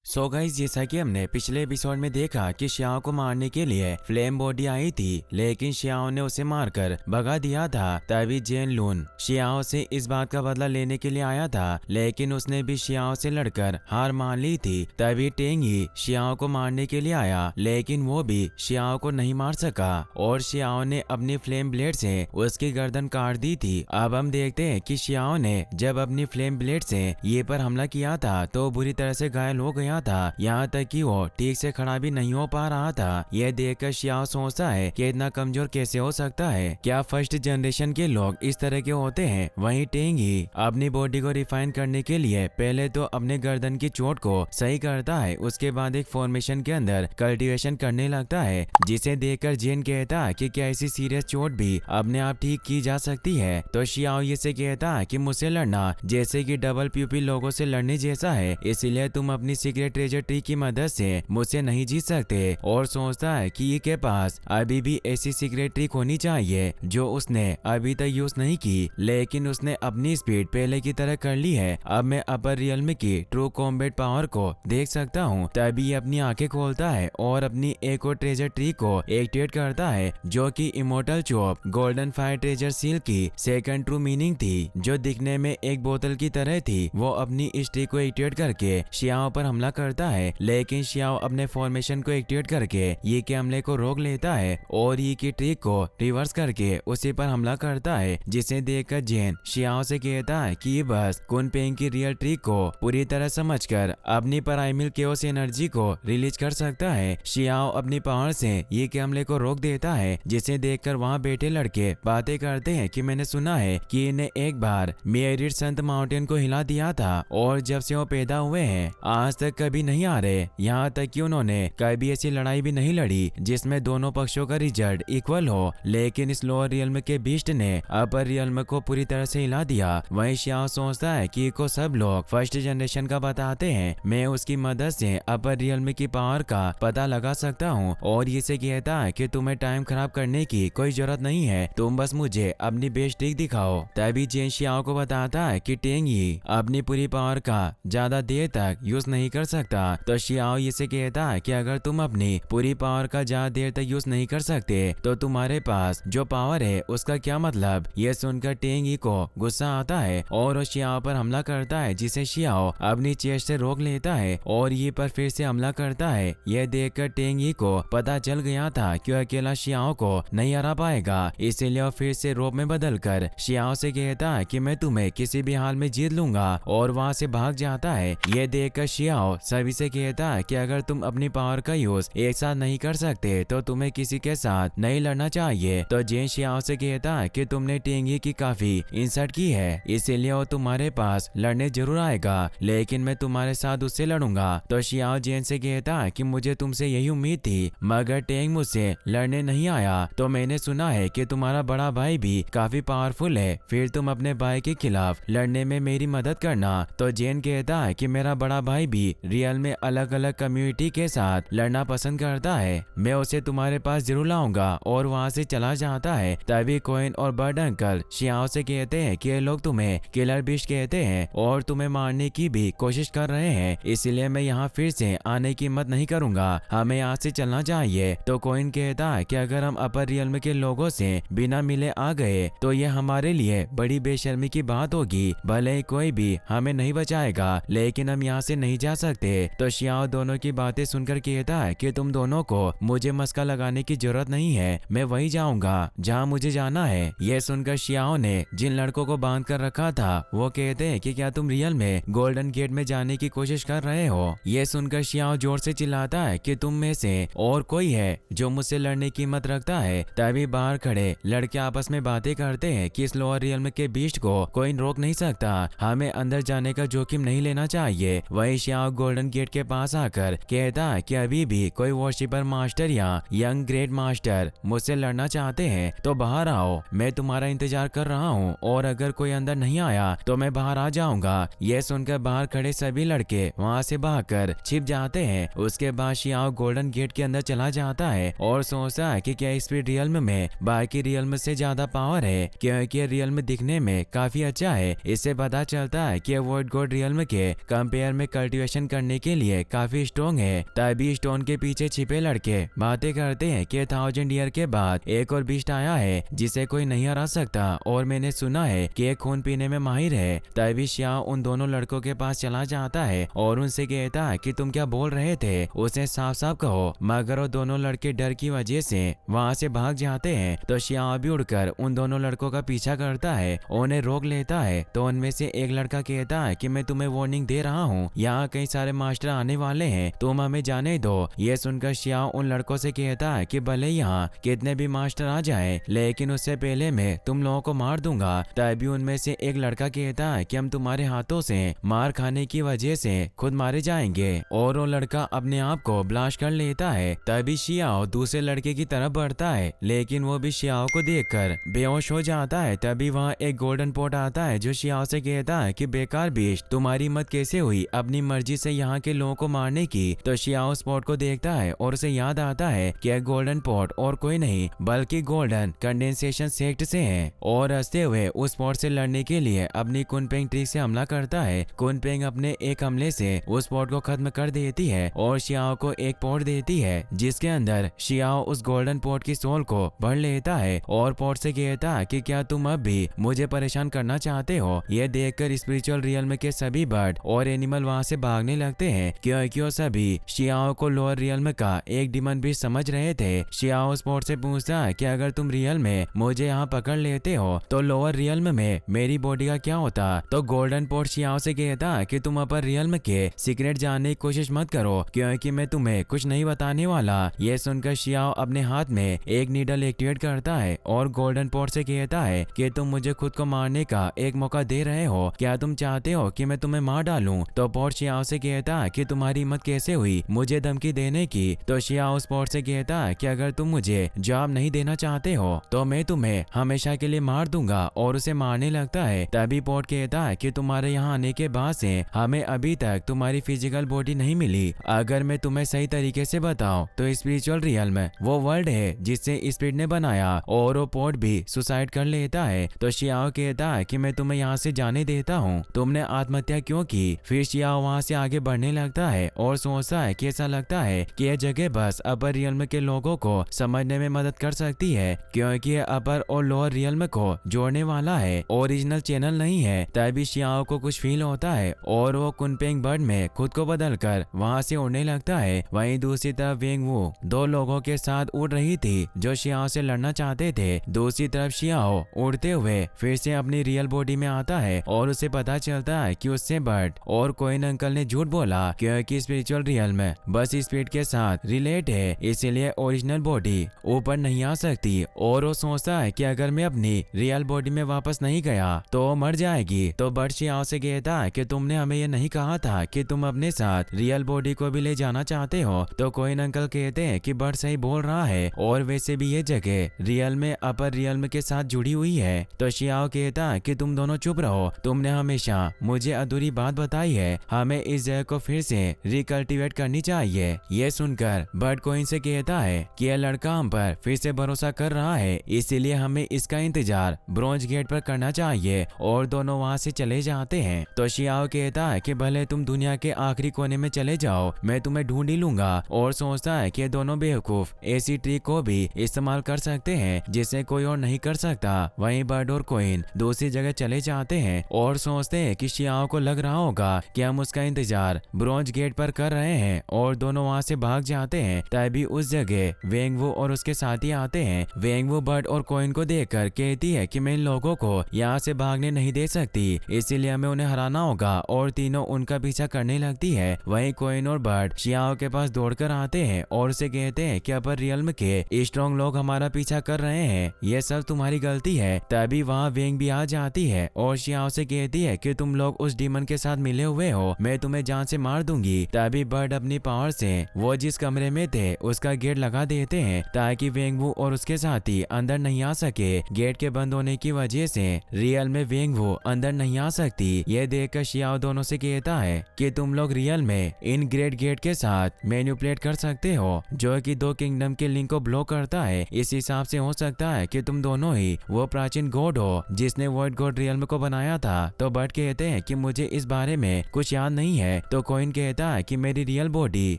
So guys, जैसा कि हमने पिछले एपिसोड में देखा कि श्याओ को मारने के लिए फ्लेम बॉडी आई थी, लेकिन श्याओ ने उसे मारकर भगा दिया था। तभी जेन लून श्याओ से इस बात का बदला लेने के लिए आया था, लेकिन उसने भी श्याओ से लड़कर हार मान ली थी। तभी टेंगी श्याओ को मारने के लिए आया, लेकिन वो भी श्याओ को नहीं मार सका और श्याओ ने अपनी फ्लेम ब्लेड से उसकी गर्दन काट दी थी। अब हम देखते हैं कि श्याओ ने जब अपनी फ्लेम ब्लेड से ये पर हमला किया था तो बुरी तरह से घायल हो गया था, यहाँ तक कि वो ठीक से खड़ा भी नहीं हो पा रहा था। यह देखकर श्याओ सोचता है कि इतना कमजोर कैसे हो सकता है, क्या फर्स्ट जनरेशन के लोग इस तरह के होते हैं। वहीं टेंगी अपनी बॉडी को रिफाइन करने के लिए पहले तो अपने गर्दन की चोट को सही करता है, उसके बाद एक फॉर्मेशन के अंदर कल्टीवेशन करने लगता है, जिसे देखकर जेन कहता है कि क्या ऐसी सीरियस चोट भी अपने आप ठीक की जा सकती है। तो श्याओ ये से कहता है कि मुझसे लड़ना जैसे कि डबल प्यूपिल लोगों से लड़ने जैसा है, इसलिए तुम अपनी सीक्रेट ट्रेजर ट्री की मदद से मुझसे नहीं जीत सकते। और सोचता है कि ये के पास अभी भी ऐसी सीक्रेट ट्रिक होनी चाहिए जो उसने अभी तक यूज नहीं की, लेकिन उसने अपनी स्पीड पहले की तरह कर ली है। अब मैं अपर रियल्म की ट्रू कॉम्बैट पावर को देख सकता हूँ। तभी अपनी आंखें खोलता है और अपनी एक और ट्रेजर ट्री को एक्टिवेट करता है, जो कि immortal chop golden fire treasure seal की सेकंड ट्रू मीनिंग थी, जो दिखने में एक बोतल की तरह थी। वो अपनी इस ट्रिक को एक्टिवेट करके श्याओ पर हमला करता है, लेकिन श्याओ अपने फॉर्मेशन को एक्टिवेट करके ये के हमले को रोक लेता है और ये की ट्रिक को रिवर्स करके उसी पर हमला करता है, जिसे देखकर जेन श्याओ से कहता है कि बस कुनपेंग की रियल ट्रिक को पूरी तरह समझकर अपनी प्राइमल केओस एनर्जी को रिलीज कर सकता है। श्याओ अपनी पावर से ये के हमले को रोक देता है, जिसे देखकर वहाँ बैठे लड़के बातें करते हैं कि मैंने सुना है कि इन्हें एक बार मेरिट संत माउंटेन को हिला दिया था और जब से वो पैदा हुए हैं आज तक कभी नहीं आ रहे। यहाँ तक कि उन्होंने कभी ऐसी लड़ाई भी नहीं लड़ी जिसमें दोनों पक्षों का रिजल्ट इक्वल हो, लेकिन इस लोअर रियल्म के बीस्ट ने अपर रियल्म को पूरी तरह से हिला दिया। वहीं श्याओ सोचता है कि को सब लोग फर्स्ट जनरेशन का बताते हैं, मैं उसकी मदद से अपर रियल्म की पावर का पता लगा सकता हूँ और इसे कहता है कि तुम्हें टाइम खराब करने की कोई जरूरत नहीं है, तुम बस मुझे अपनी बेस्ट ट्रिक दिखाओ। तभी जेन श्याओ को बताता है कि टेंगी अपनी पूरी पावर का ज्यादा देर तक यूज नहीं कर सकता। तो श्याओ इसे कहता है कि अगर तुम अपनी पूरी पावर का ज्यादा देर तक यूज नहीं कर सकते तो तुम्हारे पास जो पावर है उसका क्या मतलब। यह सुनकर टेंगी को गुस्सा आता है और वो श्याओ पर हमला करता है, जिसे श्याओ अपनी चेस्ट से रोक लेता है और ये पर फिर से हमला करता है। यह देखकर टेंगी को पता चल गया था कि अकेला श्याओ को नहीं हरा पाएगा, इसीलिए वो फिर से रोप में बदलकर श्याओ से कहता है कि मैं तुम्हें किसी भी हाल में जीत लूंगा और वहाँ से भाग जाता है। यह देखकर श्याओ सभी से कहता है कि अगर तुम अपनी पावर का यूज एक साथ नहीं कर सकते तो तुम्हें किसी के साथ नहीं लड़ना चाहिए। तो जेन श्याओ से कहता है कि तुमने टेंगी की काफी इंसल्ट की है, इसीलिए वो तुम्हारे पास लड़ने जरूर आएगा, लेकिन मैं तुम्हारे साथ उससे लड़ूंगा। तो श्याओ जेन से कहता है कि मुझे तुमसे यही उम्मीद थी, मगर टेंग मुझसे लड़ने नहीं आया। तो मैंने सुना है कि तुम्हारा बड़ा भाई भी काफी पावरफुल है, फिर तुम अपने भाई के खिलाफ लड़ने में मेरी मदद करना। तो जेन कहता है कि मेरा बड़ा भाई भी रियल में अलग अलग कम्युनिटी के साथ लड़ना पसंद करता है, मैं उसे तुम्हारे पास जरूर लाऊंगा और वहाँ से चला जाता है। तभी कोइन और बर्ड अंकल श्याओ से कहते हैं कि ये लोग तुम्हें किलर बिस्ट कहते हैं और तुम्हें मारने की भी कोशिश कर रहे हैं, इसलिए मैं यहाँ फिर से आने की हिम्मत नहीं करूंगा, हमें यहाँ से चलना चाहिए। तो कोइन कहता है कि अगर हम अपर रियल्म के लोगों से बिना मिले आ गए तो ये हमारे लिए बड़ी बेशर्मी की बात होगी, भले ही कोई भी हमें नहीं बचाएगा, लेकिन हम यहाँ से नहीं जा सकते। तो श्याओ दोनों की बातें सुनकर कहता है कि तुम दोनों को मुझे मस्का लगाने की जरूरत नहीं है, मैं वही जाऊंगा जहाँ मुझे जाना है। यह सुनकर श्याओ ने जिन लड़कों को बांध कर रखा था वो कहते हैं कि क्या तुम रियल में गोल्डन गेट में जाने की कोशिश कर रहे हो। यह सुनकर श्याओ जोर से चिल्लाता है कि तुम में से और कोई है जो मुझसे लड़ने की हिम्मत रखता है। तभी बाहर खड़े लड़के आपस में बातें करते हैं कि इस लोअर रियल्म के बीस्ट को कोई रोक नहीं सकता, हमें अंदर जाने का जोखिम नहीं लेना चाहिए। वही श्याओ गोल्डन गेट के पास आकर कहता है कि अभी भी कोई वर्शिपर मास्टर या यंग ग्रेट मास्टर मुझसे लड़ना चाहते हैं तो बाहर आओ, मैं तुम्हारा इंतजार कर रहा हूँ और अगर कोई अंदर नहीं आया तो मैं बाहर आ जाऊंगा। यह सुनकर बाहर खड़े सभी लड़के वहाँ से भागकर छिप जाते हैं। उसके बाद श्याओ गोल्डन गेट के अंदर चला जाता है और सोचता है कि क्या इस रियल्म में बाकी रियल्म से ज्यादा पावर है, क्योंकि रियल्म दिखने में काफी अच्छा है। इससे पता चलता है कि वॉइड गॉड रियल्म के कंपेयर में कल्टीवेशन करने के लिए काफी स्ट्रॉन्ग है। तभी स्टोन के पीछे छिपे लड़के बातें करते हैं कि 1000 ईयर के बाद एक और बीस्ट आया है जिसे कोई नहीं हरा सकता और मैंने सुना है कि एक खून पीने में माहिर है। तभी श्याओ उन दोनों लड़कों के पास चला जाता है और उनसे कहता है कि तुम क्या बोल रहे थे, उसे साफ साफ कहो। मगर वो दोनों लड़के डर की वजह से वहाँ से भाग जाते हैं। तो श्याओ भी उड़कर उन दोनों लड़कों का पीछा करता है, उन्हें रोक लेता है। तो उनमें से एक लड़का कहता है कि मैं तुम्हें वार्निंग दे रहा हूँ, यहाँ कई सारे मास्टर आने वाले हैं, तुम हमें जाने दो। ये सुनकर श्याओ उन लड़कों से कहता है कि भले यहाँ कितने भी मास्टर आ जाए, लेकिन उससे पहले मैं तुम लोगों को मार दूंगा। तभी उनमें से एक लड़का कहता है कि हम तुम्हारे हाथों से मार खाने की वजह से खुद मारे जाएंगे और वो लड़का अपने आप को ब्लास्ट कर लेता है। तभी श्याओ दूसरे लड़के की तरफ बढ़ता है, लेकिन वो भी श्याओ को देखकर बेहोश हो जाता है। तभी वहाँ एक गोल्डन पॉट आता है जो श्याओ से कहता है कि बेकार बीस्ट, तुम्हारी हिम्मत कैसे हुई अपनी मर्जी से यहाँ के लोगों को मारने की। तो श्याओ उस पॉट को देखता है और उसे याद आता है कि गोल्डन पॉट और कोई नहीं बल्कि गोल्डन कंडेंसेशन सेक्ट से है और हंसते हुए उस पॉट से लड़ने के लिए अपनी कुनपेंग ट्रिक से हमला करता है। कुनपेंग अपने एक हमले से उस पॉट को खत्म कर देती है और श्याओ को एक पॉट देती है जिसके अंदर श्याओ उस गोल्डन पॉट की सोल को भर लेता है और पॉट से कहता है कि क्या तुम अब भी मुझे परेशान करना चाहते हो। ये देखकर स्पिरिचुअल रियल्म के सभी बर्ड और एनिमल वहाँ से भागने लगते हैं क्योंकि वो सभी श्याओ को लोअर रियल्म का एक डिमन भी समझ रहे थे। श्याओ उस पॉट से पूछता है कि अगर तुम रियल में मुझे यहाँ पकड़ लेते हो तो लोअर रियल्म में मेरी बॉडी का क्या होता। तो गोल्डन पॉट श्याओ से कहता है कि तुम अपर रियल्म के सीक्रेट जानने की कोशिश मत करो क्योंकि मैं तुम्हें कुछ नहीं बताने वाला। ये सुनकर श्याओ अपने हाथ में एक नीडल एक्टिवेट करता है और गोल्डन पॉट से कहता है कि तुम मुझे खुद को मारने का एक मौका दे रहे हो, क्या तुम चाहते हो कि मैं तुम्हें मार डालूं। तो पॉट श्याओ से कहता है कि तुम्हारी हिम्मत कैसे हुई मुझे धमकी देने की। तो श्याओ उस पॉट से कहता है कि अगर तुम मुझे जवाब नहीं देना चाहते हो तो मैं तुम्हें हमेशा के लिए मार दूंगा और उसे मारने लगता है। तभी पॉट कहता है कि तुम्हारे यहाँ आने के बाद से हमें अभी तक तुम्हारी फिजिकल बॉडी नहीं मिली। अगर मैं तुम्हें सही तरीके से बताऊं तो स्पिरिचुअल रियल्म वो वर्ल्ड है जिससे स्पिरिट ने बनाया और वो पॉट भी सुसाइड कर लेता है। तो श्याओ कहता है कि मैं तुम्हें यहाँ से जाने देता हूँ, तुमने आत्महत्या क्यों की। फिर श्याओ वहाँ से आगे बढ़ने लगता है और सोचता है कि ऐसा लगता है कि यह जगह बस अपर रियल्म के लोगों को समझने में मदद कर सकती है क्योंकि यह अपर और लोअर रियल्म को जोड़ने वाला है, ओरिजिनल चैनल नहीं है। तभी श्याओ को कुछ फील होता है और वो कुनपेंग बर्ड में खुद को बदलकर वहाँ से उड़ने लगता है। वहीं दूसरी तरफ वेंग वू दो लोगों के साथ उड़ रही थी जो श्याओ से लड़ना चाहते थे। दूसरी तरफ श्याओ उड़ते हुए फिर से अपनी रियल बॉडी में आता है और उसे पता चलता है कि उससे बर्ड और कोइन अंकल ने झूठ बोला क्योंकि स्पिरिचुअल रियल्म बस स्पिरिट के साथ रिलेट है, इसीलिए ओरिजिनल बॉडी ऊपर नहीं आ सकती। और वो सोचता है कि अगर मैं अपनी रियल बॉडी में वापस नहीं गया तो वो मर जाएगी। तो बर्ड श्याओ से कहता है कि तुमने हमें ये नहीं कहा था कि तुम अपने साथ रियल बॉडी को भी ले जाना चाहते हो। तो कोइन अंकल कहते हैं कि बर्ड सही बोल रहा है और वैसे भी ये जगह रियल में अपर रियल के साथ जुड़ी हुई है। तो श्याओ कहता है कि तुम दोनों चुप रहो, तुमने हमेशा मुझे अधूरी बात बताई है, हमें इस जगह को फिर से रिकल्टिवेट करनी चाहिए। ये सुनकर बर्ड कोइन से कहता है कि यह लड़का हम पर फिर से भरोसा कर रहा है, इसीलिए हमें इसका इंतजार ब्रोंज गेट पर करना चाहिए। और दोनों वहाँ से चले जाते हैं। तो श्याओ कहता है कि भले तुम दुनिया के आखिरी कोने में चले जाओ, मैं तुम्हें ढूंढ ही लूंगा। और सोचता है कि दोनों बेवकूफ ऐसी ट्रिक को भी इस्तेमाल कर सकते हैं जिसे कोई और नहीं कर सकता। वहीं बर्ड और कोइन दूसरी जगह चले जाते हैं और सोचते हैं कि श्याओ को लग रहा होगा कि हम उसका इंतजार ब्रोंज गेट पर कर रहे हैं और दोनों वहाँ से भाग जाते हैं। तभी उस जगह वेंग वू और उसके साथी आते हैं। वेंग वू बर्ड और कोइन को देखकर कहती है कि मैं इन लोगों को यहाँ से भागने नहीं दे सकती, इसीलिए हमें उन्हें हराना होगा। और तीनों उनका पीछा करने लगती है। वहीं कोइन और बर्ड श्याओ के पास दौड़कर आते हैं और उसे कहते हैं कि अपर रियल्म के स्ट्रॉन्ग लोग हमारा पीछा कर रहे हैं, ये सब तुम्हारी गलती है। तभी वहाँ वेंग भी आ जाती है और श्याओ से कहती है कि तुम लोग उस डीमन के साथ मिले हुए हो, मैं तुम्हें जान से मार दूंगी। तभी बर्ड अपनी पावर से वो जिस कमरे में थे उसका गेट लगा देते हैं ताकि वेंग वू और उसके साथी अंदर नहीं आ सके। गेट के बंद होने की वजह से रियल में वेंग वू अंदर नहीं आ सकती। ये देखकर श्याओ दोनों से कहता है कि तुम लोग रियल में इन ग्रेट गेट के साथ मैनिपुलेट कर सकते हो जो कि दो किंगडम के लिंक को ब्लॉक करता है। इस हिसाब से हो सकता है कि तुम दोनों ही वो प्राचीन गॉड हो जिसने वर्ड गॉड रियल को बनाया था। तो बर्ड कहते हैं कि मुझे इस बारे में कुछ याद नहीं है, तो कोइन कहता है कि मेरी रियल बॉडी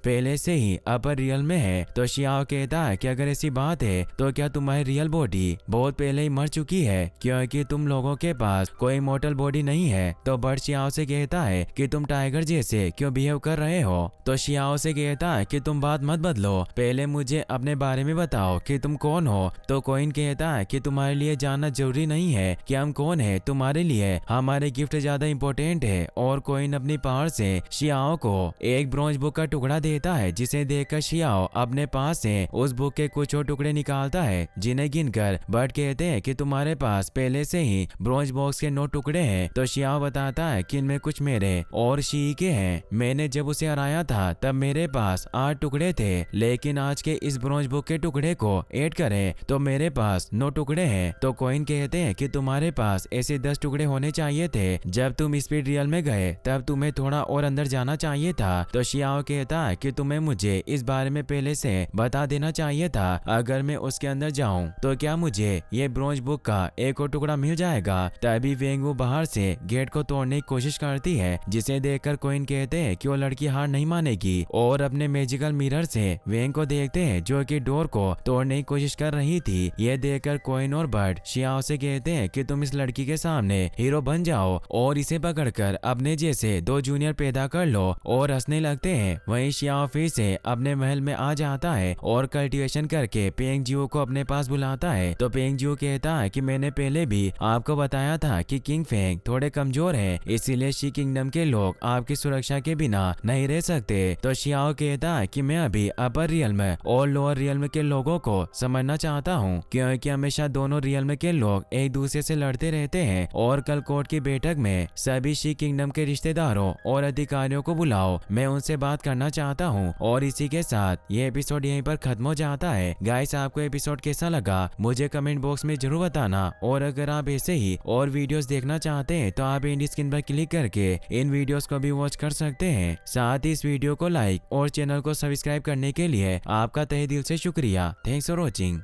पहले से ही अपर रियल में है। तो शियाओ कहता है कि अगर ऐसी बात है तो क्या तुम्हारी रियल बॉडी बहुत पहले ही मर चुकी है, क्योंकि तुम लोगों के पास कोई मॉर्टल बॉडी नहीं है। तो बर्ड शियाओ से कहता है कि तुम टाइगर जैसे क्यों बिहेव कर रहे हो। तो शियाओ से कहता है कि तुम बात मत बदलो, पहले मुझे अपने बारे में बताओ कि तुम कौन हो। तो कोइन कहता है कि तुम्हारे लिए जानना जरूरी नहीं है कि हम कौन है, तुम्हारे लिए हमारे गिफ्ट ज्यादा इम्पोर्टेंट है। और कोइन अपनी पावर से शियाओ को एक ब्रॉन्ज बुक का टुकड़ा देता है, जिसे देखकर शियाओ अपने पास से उस बुक के कुछ और टुकड़े निकालता है, जिन्हें गिनकर बर्ड कहते हैं कि तुम्हारे पास पहले से ही ब्रॉन्ज बॉक्स के 9 टुकड़े हैं। तो शियाओ बताता है कि इनमें कुछ मेरे और शी के हैं। मैंने जब उसे हराया था तब मेरे पास 8 टुकड़े थे, लेकिन आज के इस ब्रॉन्ज बुक के टुकड़े को ऐड करें तो मेरे पास 9 टुकड़े हैं। तो कोइन कहते हैं कि तुम्हारे पास ऐसे 10 टुकड़े होने चाहिए थे। जब तुम स्पीड रियल में गए तब तुम्हें थोड़ा और अंदर जाना चाहिए था। तो शियाओ कहता है कि तुम्हें मुझे इस बारे में पहले से बता देना चाहिए था। अगर मैं उसके अंदर जाऊं तो क्या मुझे ये ब्रॉन्ज बुक का एक और टुकड़ा मिल जाएगा। तभी वेंगू बाहर से गेट को तोड़ने की कोशिश करती है, जिसे देखकर कोइन कहते हैं कि वो लड़की हार नहीं मानेगी और अपने मैजिकल मिरर से वेंग को देखते हैं, जो कि डोर को तोड़ने की कोशिश कर रही थी। ये देखकर कोइन और बर्ड शियाओ से कहते हैं कि तुम इस लड़की के सामने हीरो बन जाओ और इसे पकड़कर अपने जैसे 2 जूनियर पैदा कर लो, और हंसने लगते हैं। वहीं शियाओ फिर से अपने महल में आ जाता है और कल्टीवेशन करके पेंग जियो को अपने पास बुलाता है। तो पेंग जियो कहता है कि मैंने पहले भी आपको बताया था कि किंग फेंग थोड़े कमजोर है, इसीलिए शी किंगडम के लोग आपकी सुरक्षा के बिना नहीं रह सकते। तो शियाओ कहता है कि मैं अभी अपर रियल में और लोअर रियल में के लोगों को समझना चाहता हूँ, क्योंकि हमेशा दोनों रियल में के लोग एक दूसरे से लड़ते रहते हैं। और कल कोर्ट की बैठक में सभी शी किंगडम के रिश्तेदारों और अधिकारियों को बुलाओ, मैं उनसे बात करना चाहता हूँ। और इसी के साथ ये एपिसोड यहीं पर खत्म हो जाता है। गाइस, आपको एपिसोड कैसा लगा मुझे कमेंट बॉक्स में जरूर बताना, और अगर आप ऐसे ही और वीडियोस देखना चाहते हैं तो आप इंडी स्क्रीन पर क्लिक करके इन वीडियोस को भी वॉच कर सकते हैं। साथ ही इस वीडियो को लाइक और चैनल को सब्सक्राइब करने के लिए आपका तहे दिल से शुक्रिया। Thanks for watching.